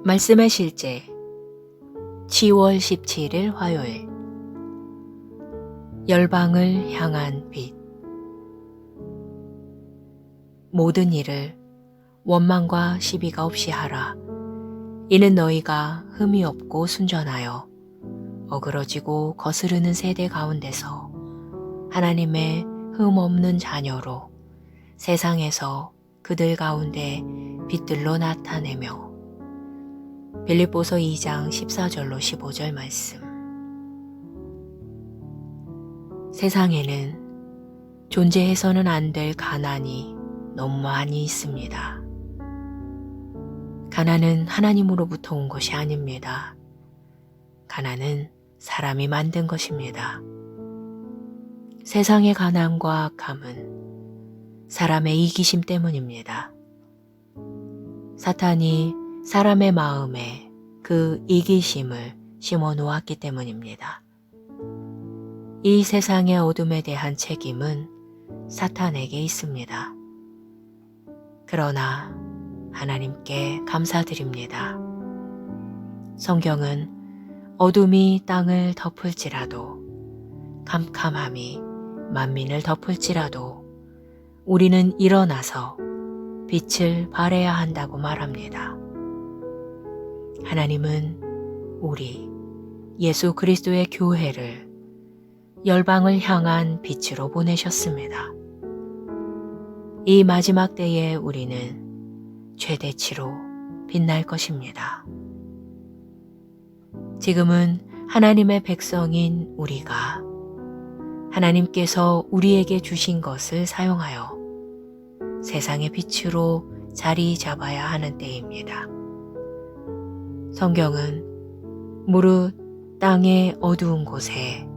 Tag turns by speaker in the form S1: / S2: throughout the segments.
S1: 말씀의 실제 10월 17일 화요일 열방을 향한 빛. 모든 일을 원망과 시비가 없이 하라. 이는 너희가 흠이 없고 순전하여 어그러지고 거스르는 세대 가운데서 하나님의 흠 없는 자녀로 세상에서 그들 가운데 빛들로 나타내며. 빌립보서 2장 14절로 15절 말씀. 세상에는 존재해서는 안 될 가난이 너무 많이 있습니다. 가난은 하나님으로부터 온 것이 아닙니다. 가난은 사람이 만든 것입니다. 세상의 가난과 악함은 사람의 이기심 때문입니다. 사탄이 사람의 마음에 그 이기심을 심어 놓았기 때문입니다. 이 세상의 어둠에 대한 책임은 사탄에게 있습니다. 그러나 하나님께 감사드립니다. 성경은 어둠이 땅을 덮을지라도 캄캄함이 만민을 덮을지라도 우리는 일어나서 빛을 발해야 한다고 말합니다. 하나님은 우리 예수 그리스도의 교회를 열방을 향한 빛으로 보내셨습니다. 이 마지막 때에 우리는 최대치로 빛날 것입니다. 지금은 하나님의 백성인 우리가 하나님께서 우리에게 주신 것을 사용하여 세상의 빛으로 자리 잡아야 하는 때입니다. 성경은 무릇 땅의 어두운 곳에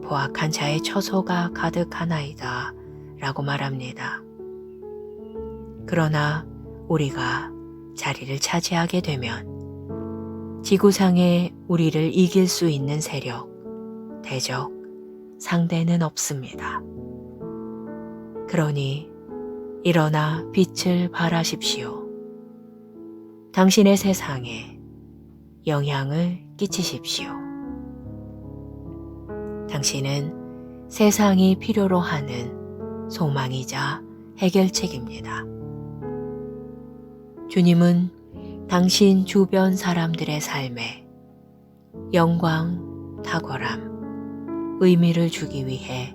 S1: 포악한 자의 처소가 가득하나이다 라고 말합니다. 그러나 우리가 자리를 차지하게 되면 지구상에 우리를 이길 수 있는 세력, 대적, 상대는 없습니다. 그러니 일어나 빛을 발하십시오. 당신의 세상에 영향을 끼치십시오. 당신은 세상이 필요로 하는 소망이자 해결책입니다. 주님은 당신 주변 사람들의 삶에 영광, 탁월함, 의미를 주기 위해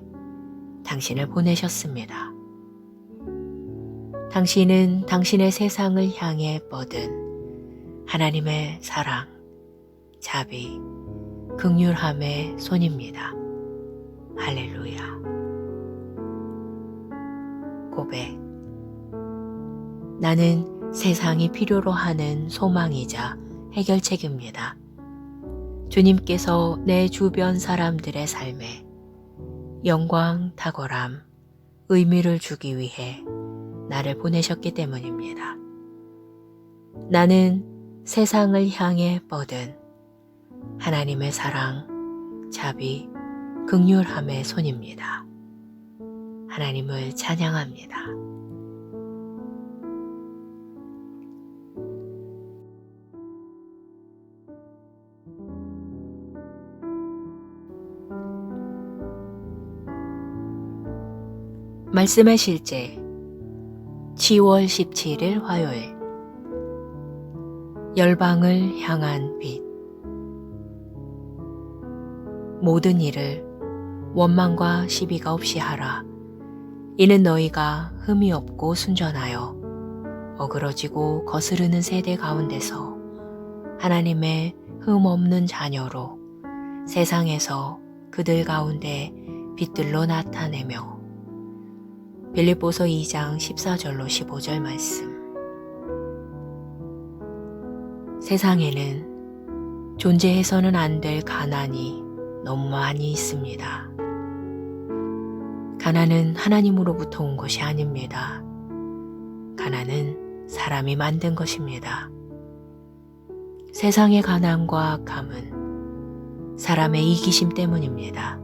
S1: 당신을 보내셨습니다. 당신은 당신의 세상을 향해 뻗은 하나님의 사랑, 자비, 긍휼함의 손입니다. 할렐루야. 고백. 나는 세상이 필요로 하는 소망이자 해결책입니다. 주님께서 내 주변 사람들의 삶에 영광, 탁월함, 의미를 주기 위해 나를 보내셨기 때문입니다. 나는 세상을 향해 뻗은 하나님의 사랑, 자비, 긍휼함의 손입니다. 하나님을 찬양합니다. 말씀의 실제 10월 17일 화요일 열방을 향한 빛. 모든 일을 원망과 시비가 없이 하라. 이는 너희가 흠이 없고 순전하여 어그러지고 거스르는 세대 가운데서 하나님의 흠 없는 자녀로 세상에서 그들 가운데 빛들로 나타내며. 빌립보서 2장 14절로 15절 말씀. 세상에는 존재해서는 안 될 가난이 너무 많이 있습니다. 가난은 하나님으로부터 온 것이 아닙니다. 가난은 사람이 만든 것입니다. 세상의 가난과 악함은 사람의 이기심 때문입니다.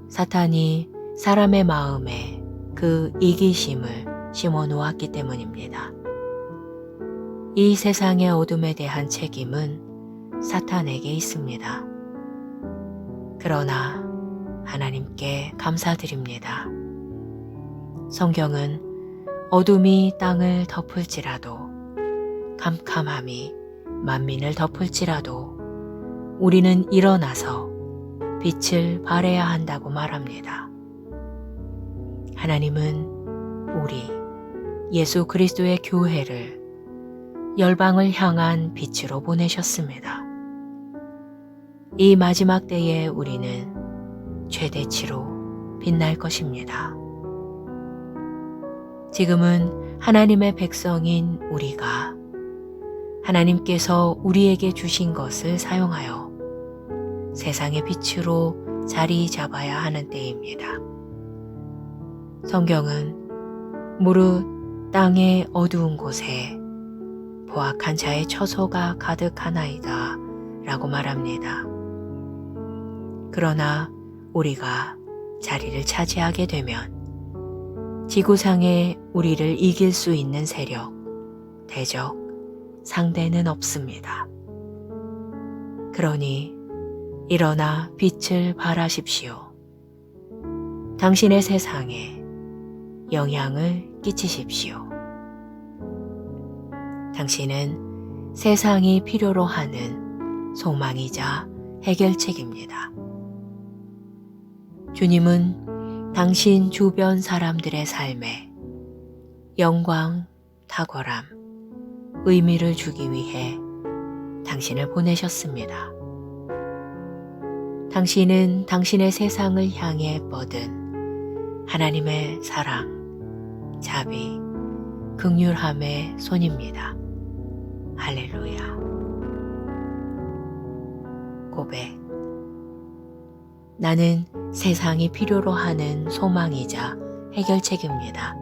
S1: 사탄이 사람의 마음에 그 이기심을 심어 놓았기 때문입니다. 이 세상의 어둠에 대한 책임은 사탄에게 있습니다. 그러나 하나님께 감사드립니다. 성경은 어둠이 땅을 덮을지라도, 캄캄함이 만민을 덮을지라도 우리는 일어나서 빛을 발해야 한다고 말합니다. 하나님은 우리 예수 그리스도의 교회를 열방을 향한 빛으로 보내셨습니다. 이 마지막 때에 우리는 최대치로 빛날 것입니다. 지금은 하나님의 백성인 우리가 하나님께서 우리에게 주신 것을 사용하여 세상의 빛으로 자리 잡아야 하는 때입니다. 성경은 무릇 땅의 어두운 곳에 포악한 자의 처소가 가득하나이다 라고 말합니다. 그러나 우리가 자리를 차지하게 되면 지구상에 우리를 이길 수 있는 세력, 대적, 상대는 없습니다. 그러니 일어나 빛을 발하십시오. 당신의 세상에 영향을 끼치십시오. 당신은 세상이 필요로 하는 소망이자 해결책입니다. 주님은 당신 주변 사람들의 삶에 영광, 탁월함, 의미를 주기 위해 당신을 보내셨습니다. 당신은 당신의 세상을 향해 뻗은 하나님의 사랑, 자비, 긍휼함의 손입니다. 할렐루야. 고백. 나는 세상이 필요로 하는 소망이자 해결책입니다.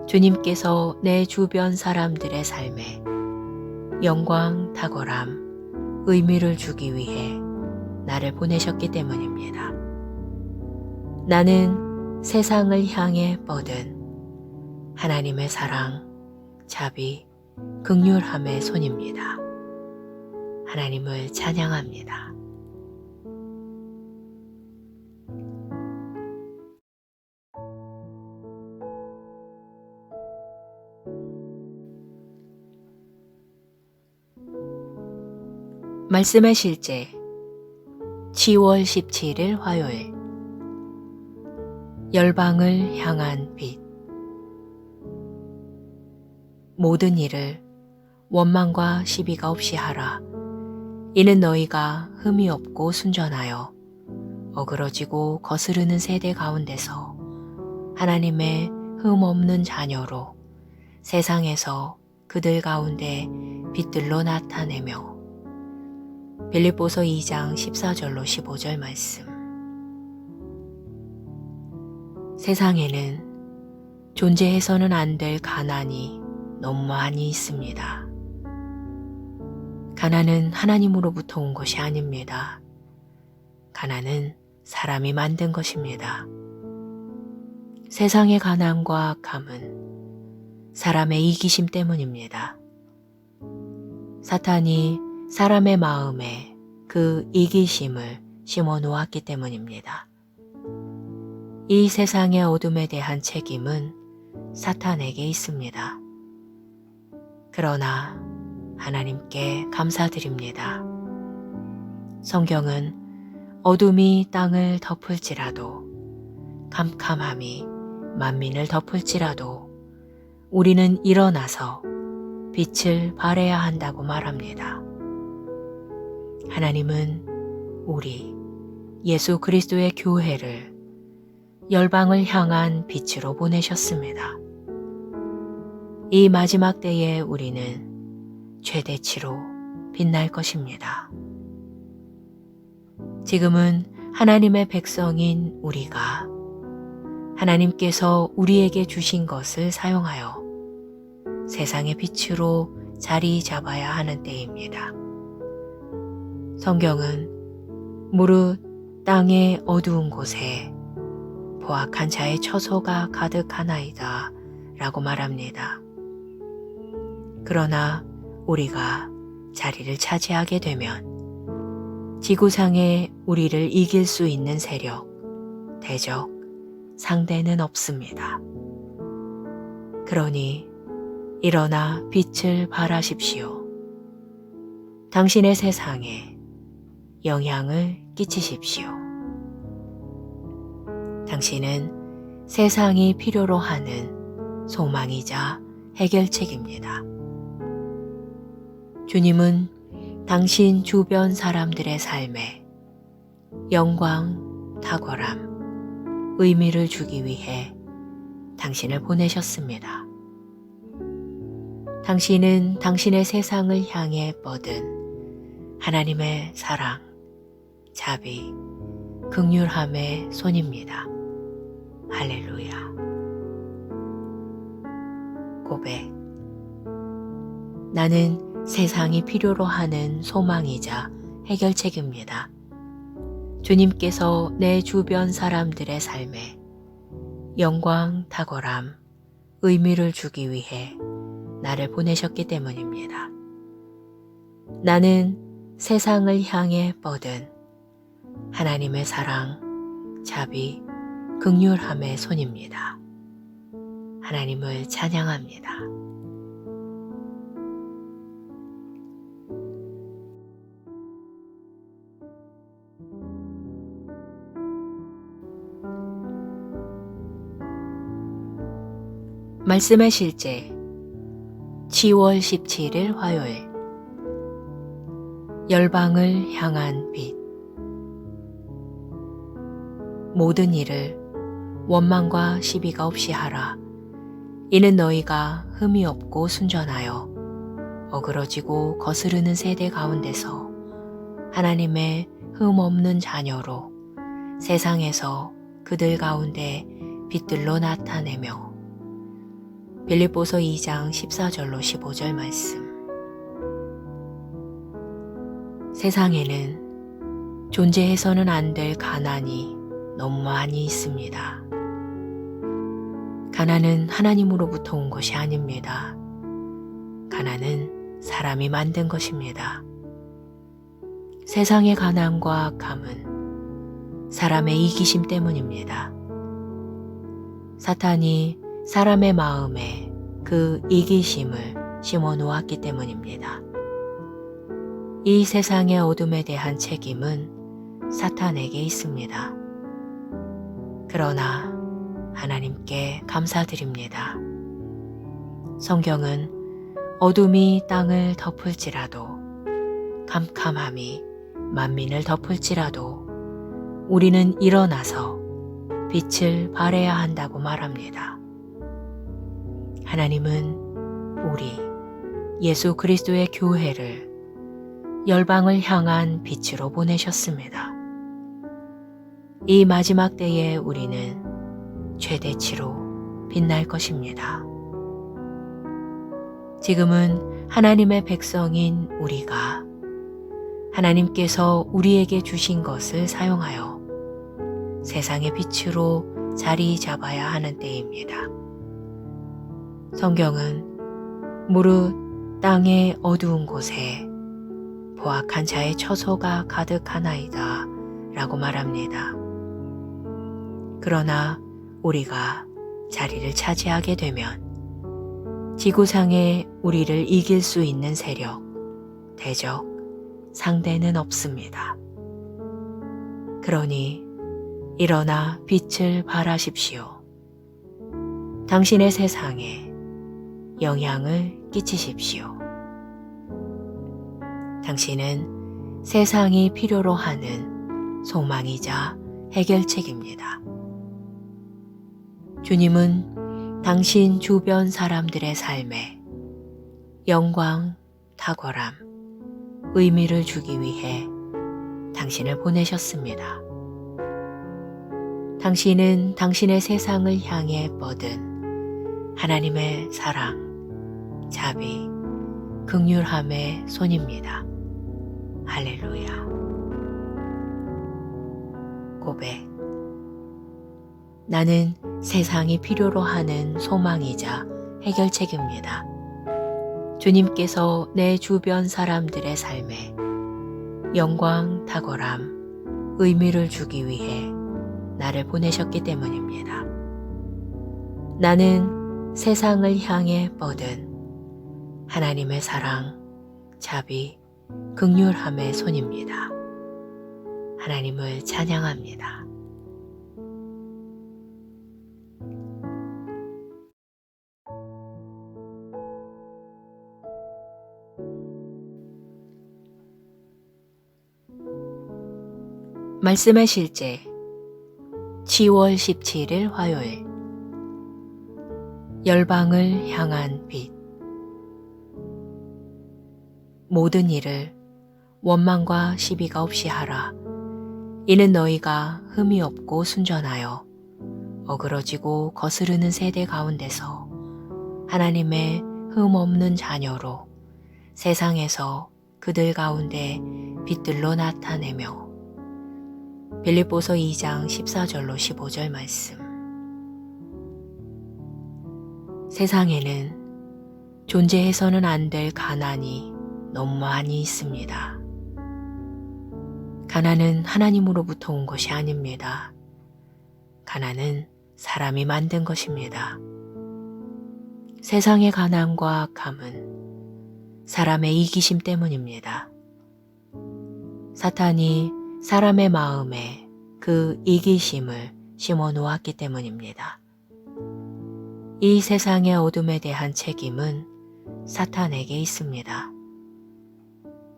S1: 주님께서 내 주변 사람들의 삶에 영광, 탁월함, 의미를 주기 위해 나를 보내셨기 때문입니다. 나는 세상을 향해 뻗은 하나님의 사랑, 자비, 긍휼함의 손입니다. 하나님을 찬양합니다. 말씀의 실제 10월 17일 화요일 열방을 향한 빛. 모든 일을 원망과 시비가 없이 하라. 이는 너희가 흠이 없고 순전하여 어그러지고 거스르는 세대 가운데서 하나님의 흠 없는 자녀로 세상에서 그들 가운데 빛들로 나타내며. 빌립보서 2장 14절로 15절 말씀. 세상에는 존재해서는 안 될 가난이 너무 많이 있습니다. 가난은 하나님으로부터 온 것이 아닙니다. 가난은 사람이 만든 것입니다. 세상의 가난과 악함은 사람의 이기심 때문입니다. 사탄이 사람의 마음에 그 이기심을 심어 놓았기 때문입니다. 이 세상의 어둠에 대한 책임은 사탄에게 있습니다. 그러나 하나님께 감사드립니다. 성경은 어둠이 땅을 덮을지라도, 캄캄함이 만민을 덮을지라도 우리는 일어나서 빛을 발해야 한다고 말합니다. 하나님은 우리 예수 그리스도의 교회를 열방을 향한 빛으로 보내셨습니다. 이 마지막 때에 우리는 최대치로 빛날 것입니다. 지금은 하나님의 백성인 우리가 하나님께서 우리에게 주신 것을 사용하여 세상의 빛으로 자리 잡아야 하는 때입니다. 성경은 무릇 땅의 어두운 곳에 포악한 자의 처소가 가득하나이다 라고 말합니다. 그러나 우리가 자리를 차지하게 되면 지구상에 우리를 이길 수 있는 세력, 대적, 상대는 없습니다. 그러니 일어나 빛을 발하십시오. 당신의 세상에 영향을 끼치십시오. 당신은 세상이 필요로 하는 소망이자 해결책입니다. 주님은 당신 주변 사람들의 삶에 영광, 탁월함, 의미를 주기 위해 당신을 보내셨습니다. 당신은 당신의 세상을 향해 뻗은 하나님의 사랑, 자비, 긍휼함의 손입니다. 할렐루야. 고백. 나는 세상이 필요로 하는 소망이자 해결책입니다. 주님께서 내 주변 사람들의 삶에 영광, 탁월함, 의미를 주기 위해 나를 보내셨기 때문입니다. 나는 세상을 향해 뻗은 하나님의 사랑, 자비, 긍휼함의 손입니다. 하나님을 찬양합니다. 말씀의 실제 10월 17일 화요일 열방을 향한 빛. 모든 일을 원망과 시비가 없이 하라. 이는 너희가 흠이 없고 순전하여 어그러지고 거스르는 세대 가운데서 하나님의 흠 없는 자녀로 세상에서 그들 가운데 빛들로 나타내며. 빌립보서 2장 14절로 15절 말씀. 세상에는 존재해서는 안 될 가난이 너무 많이 있습니다. 가난은 하나님으로부터 온 것이 아닙니다. 가난은 사람이 만든 것입니다. 세상의 가난과 악함은 사람의 이기심 때문입니다. 사탄이 사람의 마음에 그 이기심을 심어 놓았기 때문입니다. 이 세상의 어둠에 대한 책임은 사탄에게 있습니다. 그러나 하나님께 감사드립니다. 성경은 어둠이 땅을 덮을지라도 캄캄함이 만민을 덮을지라도 우리는 일어나서 빛을 발해야 한다고 말합니다. 하나님은 우리 예수 그리스도의 교회를 열방을 향한 빛으로 보내셨습니다. 이 마지막 때에 우리는 최대치로 빛날 것입니다. 지금은 하나님의 백성인 우리가 하나님께서 우리에게 주신 것을 사용하여 세상의 빛으로 자리 잡아야 하는 때입니다. 성경은 무릇 땅의 어두운 곳에 포악한 자의 처소가 가득하나이다 라고 말합니다. 그러나 우리가 자리를 차지하게 되면 지구상에 우리를 이길 수 있는 세력, 대적, 상대는 없습니다. 그러니 일어나 빛을 발하십시오. 당신의 세상에 영향을 끼치십시오. 당신은 세상이 필요로 하는 소망이자 해결책입니다. 주님은 당신 주변 사람들의 삶에 영광, 탁월함, 의미를 주기 위해 당신을 보내셨습니다. 당신은 당신의 세상을 향해 뻗은 하나님의 사랑, 자비, 긍휼함의 손입니다. 할렐루야. 고백. 나는 세상이 필요로 하는 소망이자 해결책입니다. 주님께서 내 주변 사람들의 삶에 영광, 탁월함, 의미를 주기 위해 나를 보내셨기 때문입니다. 나는 세상을 향해 뻗은 하나님의 사랑, 자비, 긍휼함의 손입니다. 하나님을 찬양합니다. 말씀의 실제 10월 17일 화요일 열방을 향한 빛 모든 일을 원망과 시비가 없이 하라. 이는 너희가 흠이 없고 순전하여 어그러지고 거스르는 세대 가운데서 하나님의 흠 없는 자녀로 세상에서 그들 가운데 빛들로 나타내며 빌립보서 2장 14절로 15절 말씀. 세상에는 존재해서는 안 될 가난이 너무 많이 있습니다. 가난은 하나님으로부터 온 것이 아닙니다. 가난은 사람이 만든 것입니다. 세상의 가난과 악함은 사람의 이기심 때문입니다. 사탄이 사람의 마음에 그 이기심을 심어 놓았기 때문입니다. 이 세상의 어둠에 대한 책임은 사탄에게 있습니다.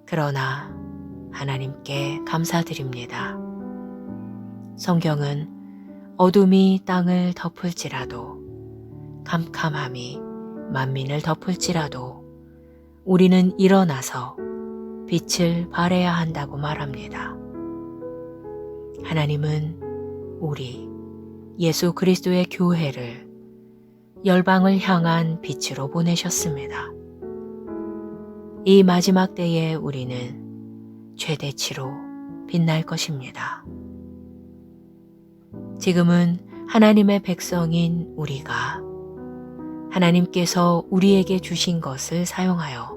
S1: 그러나 하나님께 감사드립니다. 성경은 어둠이 땅을 덮을지라도 캄캄함이 만민을 덮을지라도 우리는 일어나서 빛을 발해야 한다고 말합니다. 하나님은 우리 예수 그리스도의 교회를 열방을 향한 빛으로 보내셨습니다. 이 마지막 때에 우리는 최대치로 빛날 것입니다. 지금은 하나님의 백성인 우리가 하나님께서 우리에게 주신 것을 사용하여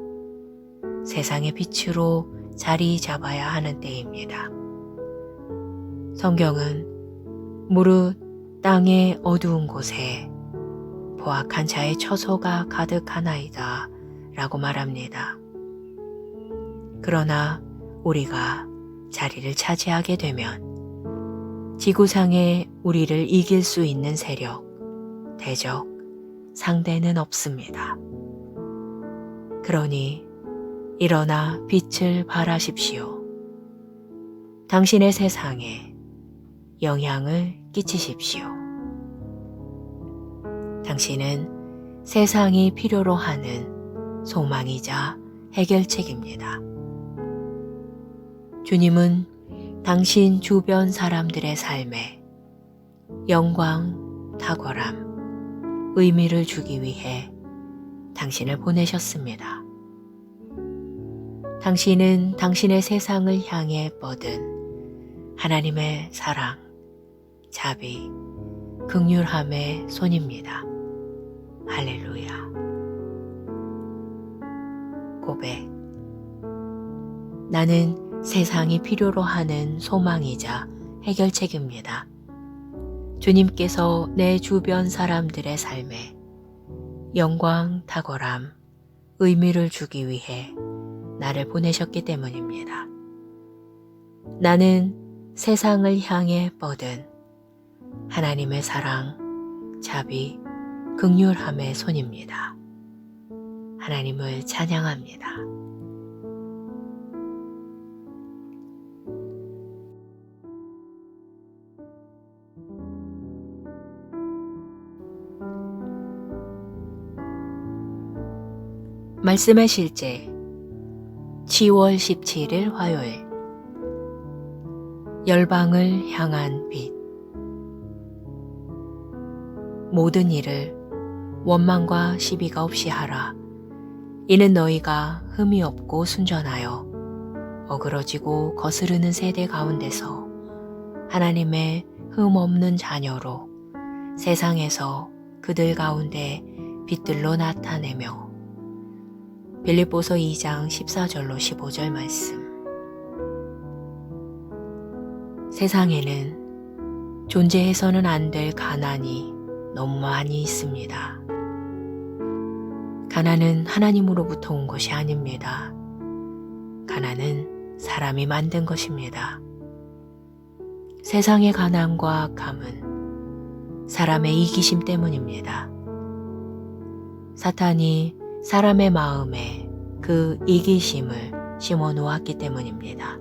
S1: 세상의 빛으로 자리 잡아야 하는 때입니다. 성경은 무릇 땅의 어두운 곳에 포악한 자의 처소가 가득하나이다 라고 말합니다. 그러나 우리가 자리를 차지하게 되면 지구상에 우리를 이길 수 있는 세력, 대적, 상대는 없습니다. 그러니 일어나 빛을 발하십시오. 당신의 세상에 영향을 끼치십시오. 당신은 세상이 필요로 하는 소망이자 해결책입니다. 주님은 당신 주변 사람들의 삶에 영광, 탁월함, 의미를 주기 위해 당신을 보내셨습니다. 당신은 당신의 세상을 향해 뻗은 하나님의 사랑, 자비, 긍휼함의 손입니다. 할렐루야. 고백. 나는 세상이 필요로 하는 소망이자 해결책입니다. 주님께서 내 주변 사람들의 삶에 영광, 탁월함, 의미를 주기 위해 나를 보내셨기 때문입니다. 나는 세상을 향해 뻗은 하나님의 사랑, 자비, 긍휼함의 손입니다. 하나님을 찬양합니다. 말씀의 실제 10월 17일 화요일 열방을 향한 빛 모든 일을 원망과 시비가 없이 하라. 이는 너희가 흠이 없고 순전하여 어그러지고 거스르는 세대 가운데서 하나님의 흠 없는 자녀로 세상에서 그들 가운데 빛들로 나타내며 빌립보서 2장 14절로 15절 말씀. 세상에는 존재해서는 안 될 가난이 너무 많이 있습니다. 가난은 하나님으로부터 온 것이 아닙니다. 가난은 사람이 만든 것입니다. 세상의 가난과 악함은 사람의 이기심 때문입니다. 사탄이 사람의 마음에 그 이기심을 심어 놓았기 때문입니다.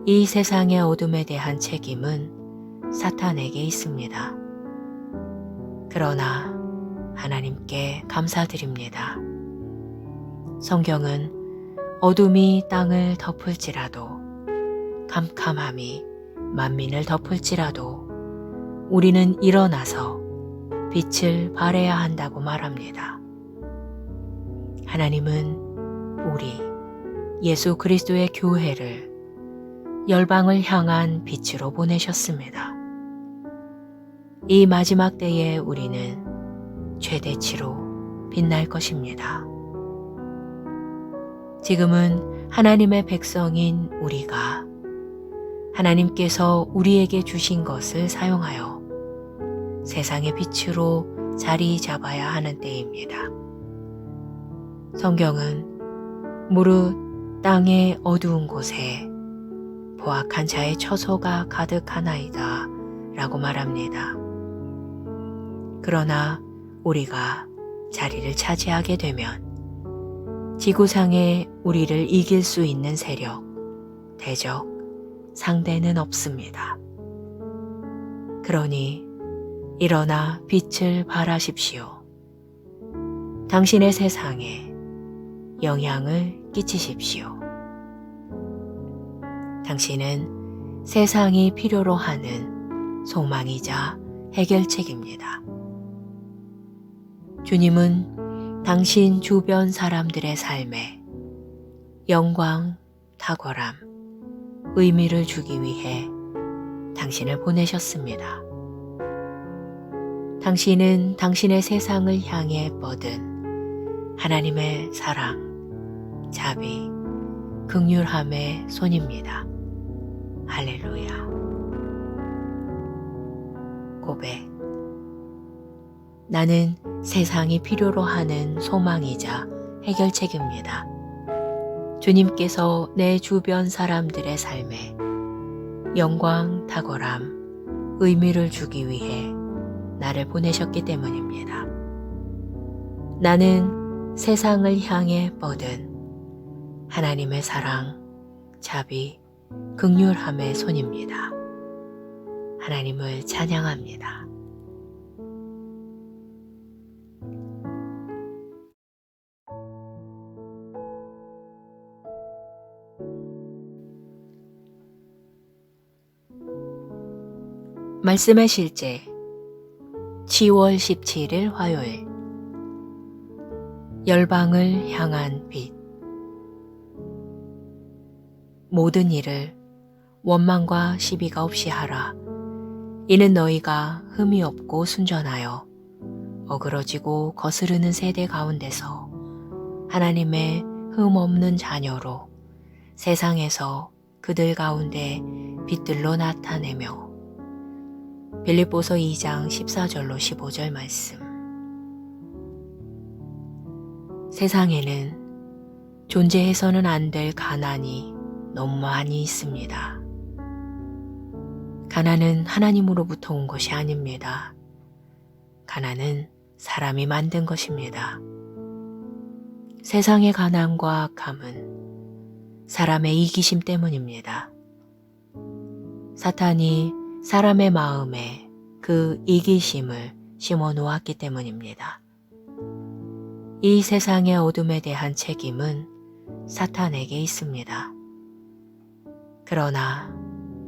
S1: 이 세상의 어둠에 대한 책임은 사탄에게 있습니다. 그러나 하나님께 감사드립니다. 성경은 어둠이 땅을 덮을지라도 캄캄함이 만민을 덮을지라도 우리는 일어나서 빛을 발해야 한다고 말합니다. 하나님은 우리 예수 그리스도의 교회를 열방을 향한 빛으로 보내셨습니다. 이 마지막 때에 우리는 최대치로 빛날 것입니다. 지금은 하나님의 백성인 우리가 하나님께서 우리에게 주신 것을 사용하여 세상의 빛으로 자리 잡아야 하는 때입니다. 성경은 무릇 땅의 어두운 곳에 포악한 자의 처소가 가득하나이다 라고 말합니다. 그러나 우리가 자리를 차지하게 되면 지구상에 우리를 이길 수 있는 세력, 대적, 상대는 없습니다. 그러니 일어나 빛을 발하십시오. 당신의 세상에 영향을 끼치십시오. 당신은 세상이 필요로 하는 소망이자 해결책입니다. 주님은 당신 주변 사람들의 삶에 영광, 탁월함, 의미를 주기 위해 당신을 보내셨습니다. 당신은 당신의 세상을 향해 뻗은 하나님의 사랑, 자비, 긍휼함의 손입니다. 할렐루야. 고백. 나는 세상이 필요로 하는 소망이자 해결책입니다. 주님께서 내 주변 사람들의 삶에 영광, 탁월함, 의미를 주기 위해 나를 보내셨기 때문입니다. 나는 세상을 향해 뻗은 하나님의 사랑, 자비, 긍휼함의 손입니다. 하나님을 찬양합니다. 말씀의 실제 10월 17일 화요일 열방을 향한 빛. 모든 일을 원망과 시비가 없이 하라. 이는 너희가 흠이 없고 순전하여 어그러지고 거스르는 세대 가운데서 하나님의 흠 없는 자녀로 세상에서 그들 가운데 빛들로 나타내며. 빌립보서 2장 14절로 15절 말씀. 세상에는 존재해서는 안 될 가난이 너무 많이 있습니다. 가난은 하나님으로부터 온 것이 아닙니다. 가난은 사람이 만든 것입니다. 세상의 가난과 악함은 사람의 이기심 때문입니다. 사탄이 사람의 마음에 그 이기심을 심어 놓았기 때문입니다. 이 세상의 어둠에 대한 책임은 사탄에게 있습니다. 그러나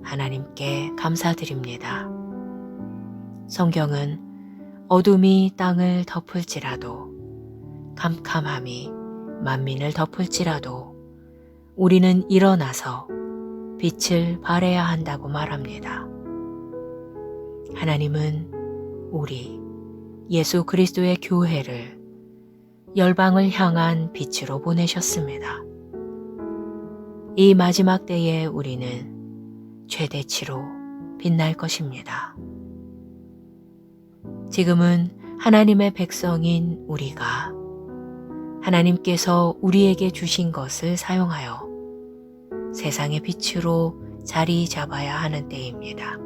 S1: 하나님께 감사드립니다. 성경은 어둠이 땅을 덮을지라도 캄캄함이 만민을 덮을지라도 우리는 일어나서 빛을 발해야 한다고 말합니다. 하나님은 우리 예수 그리스도의 교회를 열방을 향한 빛으로 보내셨습니다. 이 마지막 때에 우리는 최대치로 빛날 것입니다. 지금은 하나님의 백성인 우리가 하나님께서 우리에게 주신 것을 사용하여 세상의 빛으로 자리 잡아야 하는 때입니다.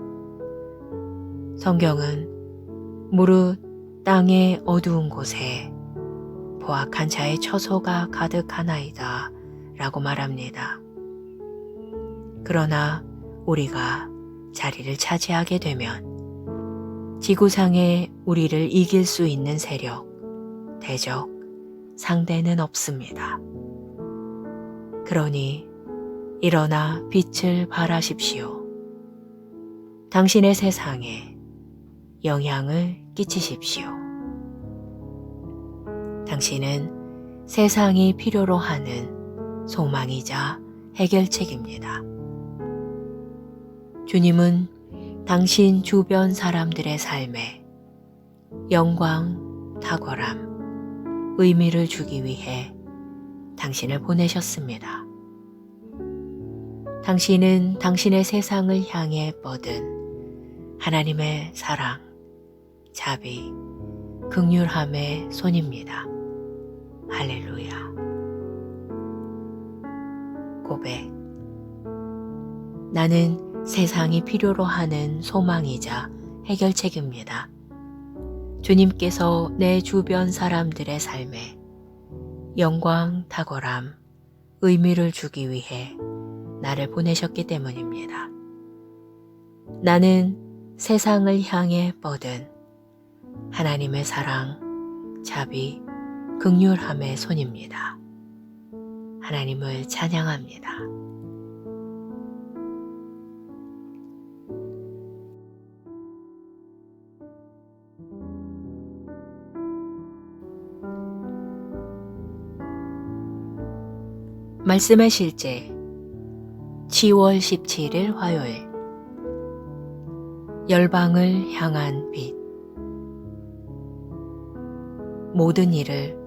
S1: 성경은 무릇 땅의 어두운 곳에 포악한 자의 처소가 가득하나이다 라고 말합니다. 그러나 우리가 자리를 차지하게 되면 지구상에 우리를 이길 수 있는 세력, 대적, 상대는 없습니다. 그러니 일어나 빛을 발하십시오. 당신의 세상에 영향을 끼치십시오. 당신은 세상이 필요로 하는 소망이자 해결책입니다. 주님은 당신 주변 사람들의 삶에 영광, 탁월함, 의미를 주기 위해 당신을 보내셨습니다. 당신은 당신의 세상을 향해 뻗은 하나님의 사랑, 자비, 긍휼함의 손입니다. 할렐루야. 고백. 나는 세상이 필요로 하는 소망이자 해결책입니다. 주님께서 내 주변 사람들의 삶에 영광, 탁월함, 의미를 주기 위해 나를 보내셨기 때문입니다. 나는 세상을 향해 뻗은 하나님의 사랑, 자비, 긍휼함의 손입니다. 하나님을 찬양합니다. 말씀의 실제 10월 17일 화요일 열방을 향한 빛. 모든 일을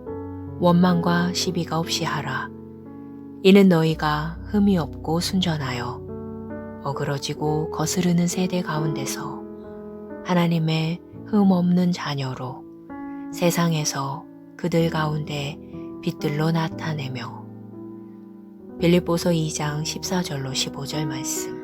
S1: 원망과 시비가 없이 하라. 이는 너희가 흠이 없고 순전하여 어그러지고 거스르는 세대 가운데서 하나님의 흠 없는 자녀로 세상에서 그들 가운데 빛들로 나타내며. 빌립보서 2장 14절로 15절 말씀.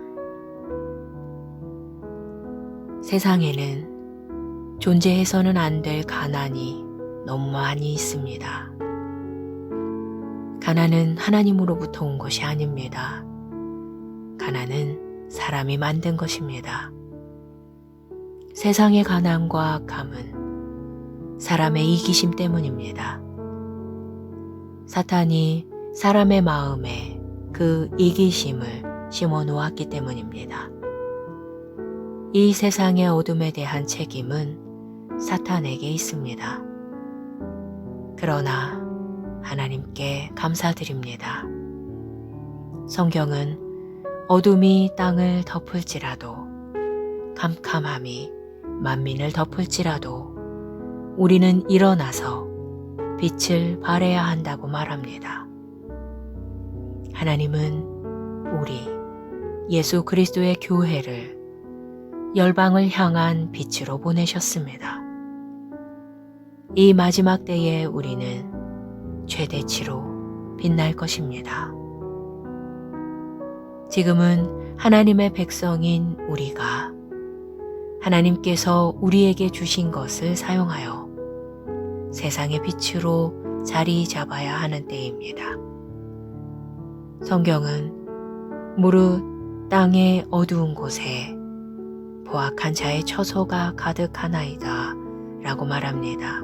S1: 세상에는 존재해서는 안 될 가난이 너무 많이 있습니다. 가난은 하나님으로부터 온 것이 아닙니다. 가난은 사람이 만든 것입니다. 세상의 가난과 악함은 사람의 이기심 때문입니다. 사탄이 사람의 마음에 그 이기심을 심어 놓았기 때문입니다. 이 세상의 어둠에 대한 책임은 사탄에게 있습니다. 그러나 하나님께 감사드립니다. 성경은 어둠이 땅을 덮을지라도 캄캄함이 만민을 덮을지라도 우리는 일어나서 빛을 발해야 한다고 말합니다. 하나님은 우리 예수 그리스도의 교회를 열방을 향한 빛으로 보내셨습니다. 이 마지막 때에 우리는 최대치로 빛날 것입니다. 지금은 하나님의 백성인 우리가 하나님께서 우리에게 주신 것을 사용하여 세상의 빛으로 자리 잡아야 하는 때입니다. 성경은 무릇 땅의 어두운 곳에 포악한 자의 처소가 가득하나이다 라고 말합니다.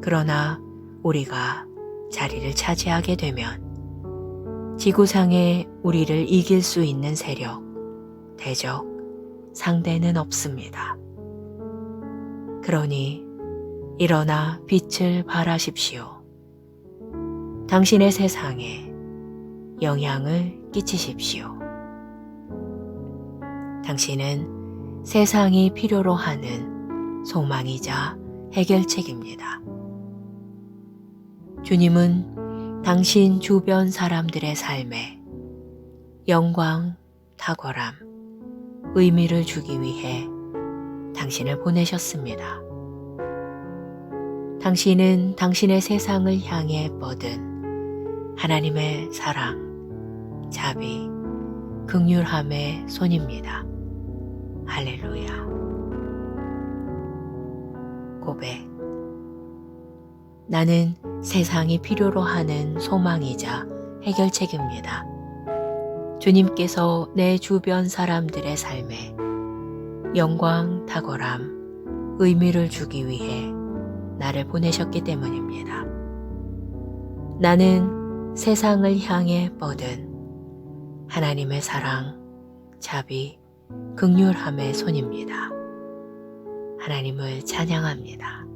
S1: 그러나 우리가 자리를 차지하게 되면 지구상에 우리를 이길 수 있는 세력, 대적, 상대는 없습니다. 그러니 일어나 빛을 발하십시오. 당신의 세상에 영향을 끼치십시오. 당신은 세상이 필요로 하는 소망이자 해결책입니다. 주님은 당신 주변 사람들의 삶에 영광, 탁월함, 의미를 주기 위해 당신을 보내셨습니다. 당신은 당신의 세상을 향해 뻗은 하나님의 사랑, 자비, 긍휼함의 손입니다. 할렐루야. 고백. 나는 세상이 필요로 하는 소망이자 해결책입니다. 주님께서 내 주변 사람들의 삶에 영광, 탁월함, 의미를 주기 위해 나를 보내셨기 때문입니다. 나는 세상을 향해 뻗은 하나님의 사랑, 자비, 긍휼함의 손입니다. 하나님을 찬양합니다.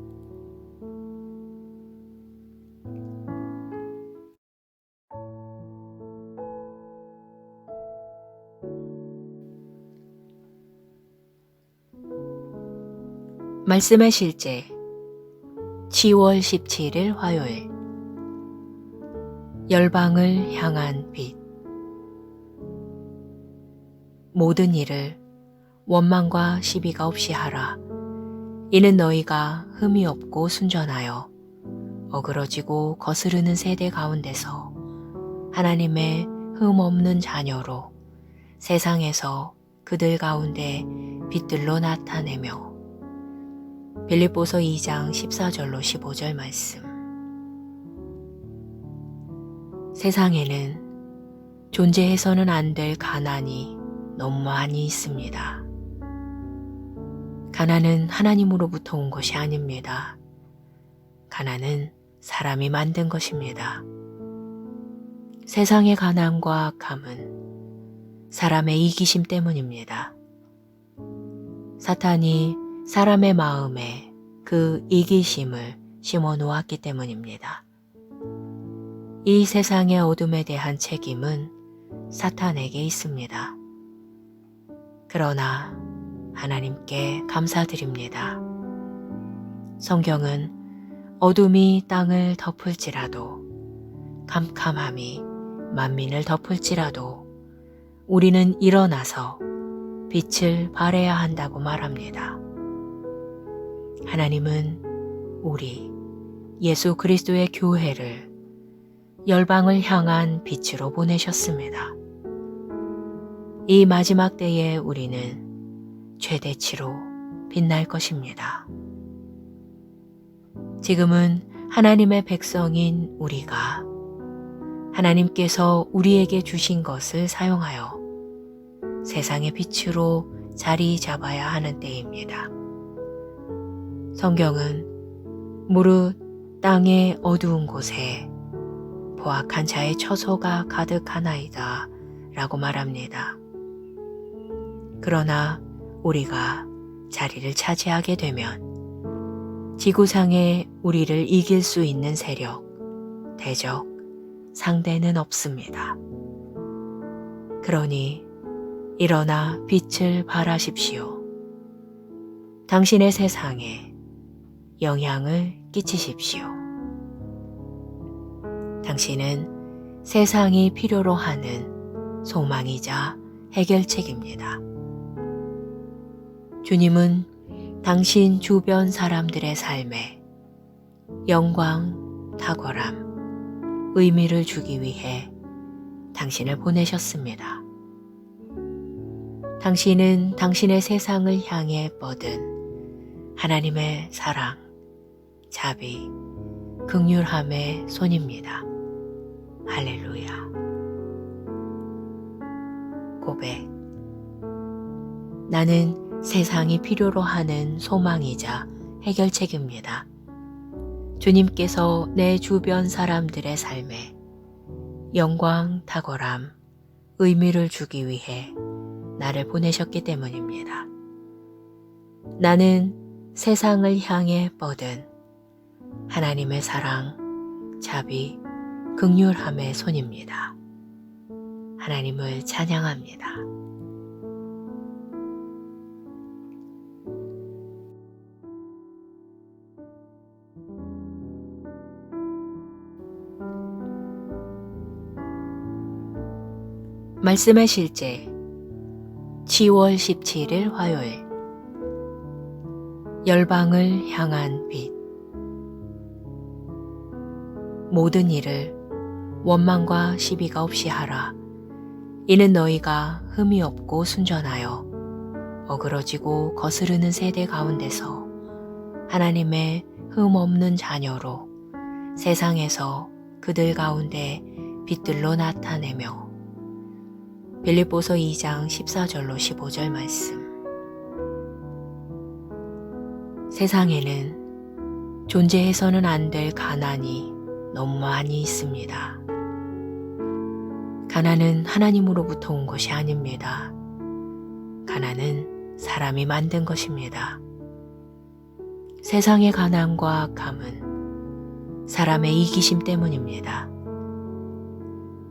S1: 말씀의 실제 10월 17일 화요일. 열방을 향한 빛. 모든 일을 원망과 시비가 없이 하라. 이는 너희가 흠이 없고 순전하여 어그러지고 거스르는 세대 가운데서 하나님의 흠 없는 자녀로 세상에서 그들 가운데 빛들로 나타내며. 빌립보서 2장 14절로 15절 말씀. 세상에는 존재해서는 안 될 가난이 너무 많이 있습니다. 가난은 하나님으로부터 온 것이 아닙니다. 가난은 사람이 만든 것입니다. 세상의 가난과 악함은 사람의 이기심 때문입니다. 사탄이 사람의 마음에 그 이기심을 심어 놓았기 때문입니다. 이 세상의 어둠에 대한 책임은 사탄에게 있습니다. 그러나 하나님께 감사드립니다. 성경은 어둠이 땅을 덮을지라도 캄캄함이 만민을 덮을지라도 우리는 일어나서 빛을 발해야 한다고 말합니다. 하나님은 우리 예수 그리스도의 교회를 열방을 향한 빛으로 보내셨습니다. 이 마지막 때에 우리는 최대치로 빛날 것입니다. 지금은 하나님의 백성인 우리가 하나님께서 우리에게 주신 것을 사용하여 세상의 빛으로 자리 잡아야 하는 때입니다. 성경은 무릇 땅의 어두운 곳에 포악한 자의 처소가 가득하나이다 라고 말합니다. 그러나 우리가 자리를 차지하게 되면 지구상에 우리를 이길 수 있는 세력, 대적, 상대는 없습니다. 그러니 일어나 빛을 발하십시오. 당신의 세상에 영향을 끼치십시오. 당신은 세상이 필요로 하는 소망이자 해결책입니다. 주님은 당신 주변 사람들의 삶에 영광, 탁월함, 의미를 주기 위해 당신을 보내셨습니다. 당신은 당신의 세상을 향해 뻗은 하나님의 사랑, 자비, 긍휼함의 손입니다. 할렐루야. 고백. 나는 세상이 필요로 하는 소망이자 해결책입니다. 주님께서 내 주변 사람들의 삶에 영광, 탁월함, 의미를 주기 위해 나를 보내셨기 때문입니다. 나는 세상을 향해 뻗은 하나님의 사랑, 자비, 긍휼함의 손입니다. 하나님을 찬양합니다. 말씀의 실제 10월 17일 화요일 열방을 향한 빛. 모든 일을 원망과 시비가 없이 하라. 이는 너희가 흠이 없고 순전하여 어그러지고 거스르는 세대 가운데서 하나님의 흠 없는 자녀로 세상에서 그들 가운데 빛들로 나타내며. 빌립보서 2장 14절로 15절 말씀. 세상에는 존재해서는 안 될 가난이 너무 많이 있습니다. 가난은 하나님으로부터 온 것이 아닙니다. 가난은 사람이 만든 것입니다. 세상의 가난과 악함은 사람의 이기심 때문입니다.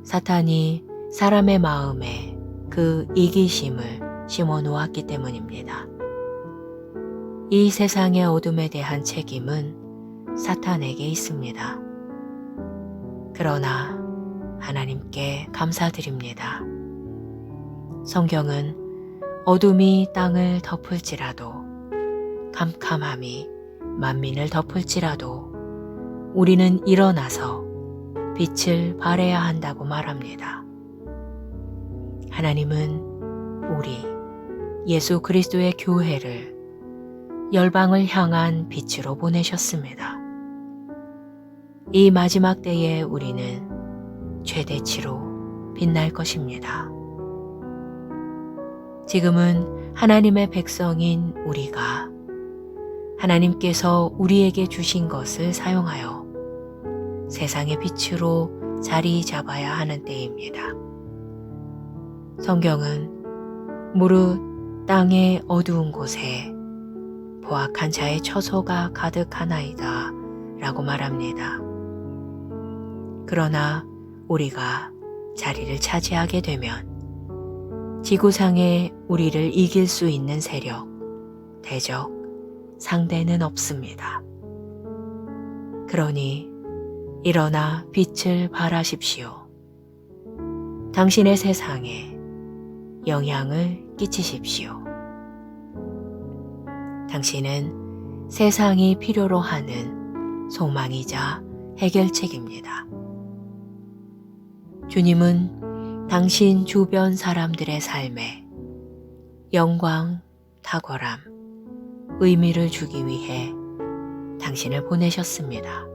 S1: 사탄이 사람의 마음에 그 이기심을 심어 놓았기 때문입니다. 이 세상의 어둠에 대한 책임은 사탄에게 있습니다. 그러나 하나님께 감사드립니다. 성경은 어둠이 땅을 덮을지라도 캄캄함이 만민을 덮을지라도 우리는 일어나서 빛을 발해야 한다고 말합니다. 하나님은 우리 예수 그리스도의 교회를 열방을 향한 빛으로 보내셨습니다. 이 마지막 때에 우리는 최대치로 빛날 것입니다. 지금은 하나님의 백성인 우리가 하나님께서 우리에게 주신 것을 사용하여 세상의 빛으로 자리 잡아야 하는 때입니다. 성경은 무릇 땅의 어두운 곳에 포악한 자의 처소가 가득하나이다 라고 말합니다. 그러나 우리가 자리를 차지하게 되면 지구상에 우리를 이길 수 있는 세력, 대적, 상대는 없습니다. 그러니 일어나 빛을 발하십시오. 당신의 세상에 영향을 끼치십시오. 당신은 세상이 필요로 하는 소망이자 해결책입니다. 주님은 당신 주변 사람들의 삶에 영광, 탁월함, 의미를 주기 위해 당신을 보내셨습니다.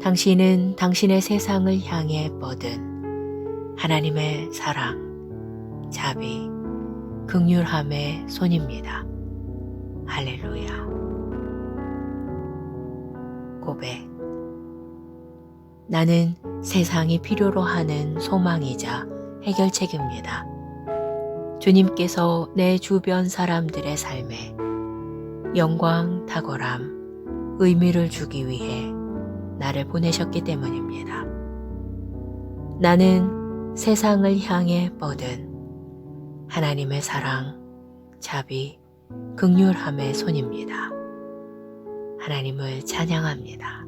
S1: 당신은 당신의 세상을 향해 뻗은 하나님의 사랑, 자비, 긍휼함의 손입니다. 할렐루야. 고백. 나는 세상이 필요로 하는 소망이자 해결책입니다. 주님께서 내 주변 사람들의 삶에 영광, 탁월함, 의미를 주기 위해 나를 보내셨기 때문입니다. 나는 세상을 향해 뻗은 하나님의 사랑, 자비, 긍휼함의 손입니다. 하나님을 찬양합니다.